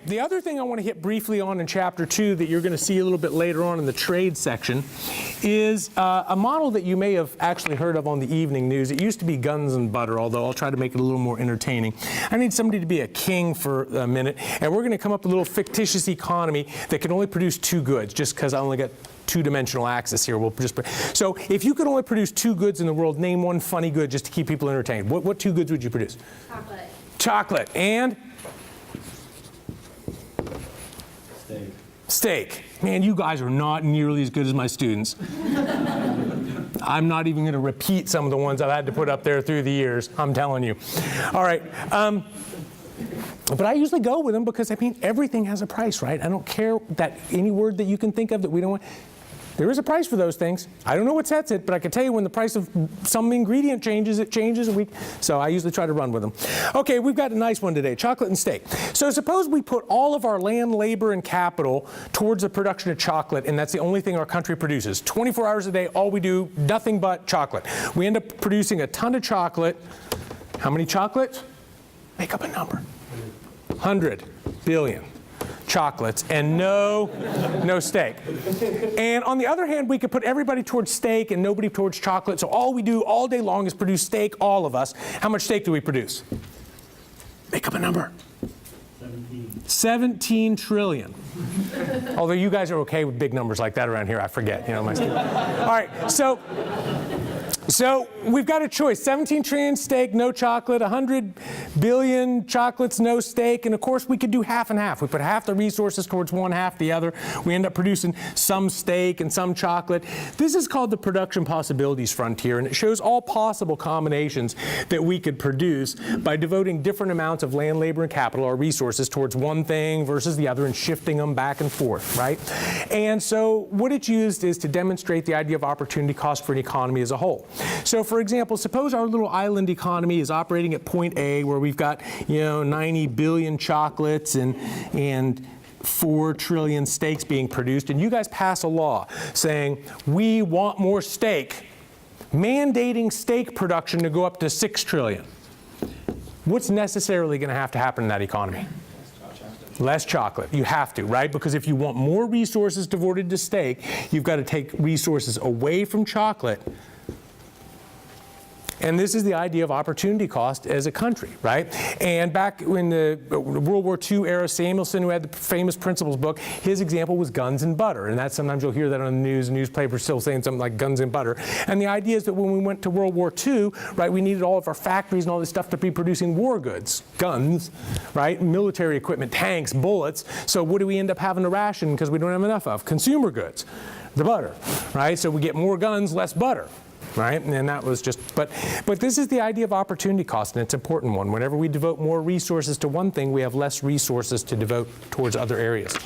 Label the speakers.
Speaker 1: the other thing I want to hit briefly on in Chapter 2 that you're going to see a little bit later on in the trade section is a model that you may have actually heard of on the evening news. It used to be guns and butter, although I'll try to make it a little more entertaining. I need somebody to be a king for a minute, and we're going to come up with a little fictitious economy that can only produce two goods, just because I only got two-dimensional axis here. So if you could only produce two goods in the world, name one funny good just to keep people entertained. What two goods would you produce?
Speaker 2: Chocolate.
Speaker 1: Chocolate. And?
Speaker 3: Steak.
Speaker 1: Steak. Man, you guys are not nearly as good as my students. I'm not even going to repeat some of the ones I've had to put up there through the years, I'm telling you. All right. But I usually go with them because, I mean, everything has a price, right? I don't care that any word that you can think of that we don't want. There is a price for those things. I don't know what sets it, but I can tell you when the price of some ingredient changes, it changes. So I usually try to run with them. Okay, we've got a nice one today, chocolate and steak. So suppose we put all of our land, labor, and capital towards the production of chocolate, and that's the only thing our country produces. 24 hours a day, all we do, nothing but chocolate. We end up producing a ton of chocolate. How many chocolates? Make up a number. 100 billion chocolates and no steak. And on the other hand, we could put everybody towards steak and nobody towards chocolate. So all we do all day long is produce steak, all of us. How much steak do we produce? Make up a number. 17 trillion. Although you guys are okay with big numbers like that around here, I forget. You know, my students. All right, so we've got a choice, 17 trillion steak, no chocolate, 100 billion chocolates, no steak, and of course we could do half and half. We put half the resources towards one, half the other. We end up producing some steak and some chocolate. This is called the production possibilities frontier, and it shows all possible combinations that we could produce by devoting different amounts of land, labor, and capital, or resources, towards one thing versus the other and shifting them back and forth, right? And so what it's used is to demonstrate the idea of opportunity cost for an economy as a whole. So for example, suppose our little island economy is operating at point A where we've got, 90 billion chocolates and 4 trillion steaks being produced, and you guys pass a law saying we want more steak, mandating steak production to go up to 6 trillion. What's necessarily going to happen in that economy? Less chocolate. You have to, right? Because if you want more resources devoted to steak, you've got to take resources away from chocolate. And this is the idea of opportunity cost as a country, right? And back in the World War II era, Samuelson, who had the famous principles book, his example was guns and butter. And that sometimes you'll hear that on the news, newspapers still saying something like guns and butter. And the idea is that when we went to World War II, right, we needed all of our factories and all this stuff to be producing war goods, guns, right, military equipment, tanks, bullets. So what do we end up having to ration because we don't have enough of? Consumer goods, the butter, right? So we get more guns, less butter. Right? And that was just, but this is the idea of opportunity cost, and it's an important one. Whenever we devote more resources to one thing, we have less resources to devote towards other areas.